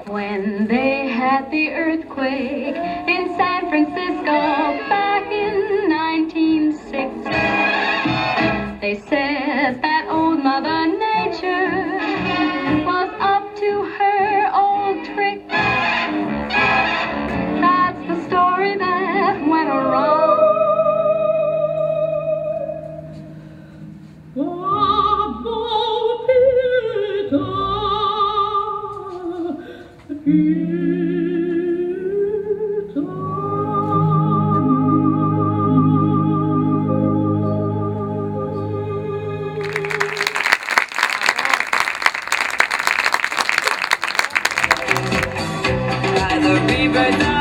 When they had the earthquake in San Francisco back in 1960, they said that old Mother Nature was up to her old trick. That's the story that went around. By the river.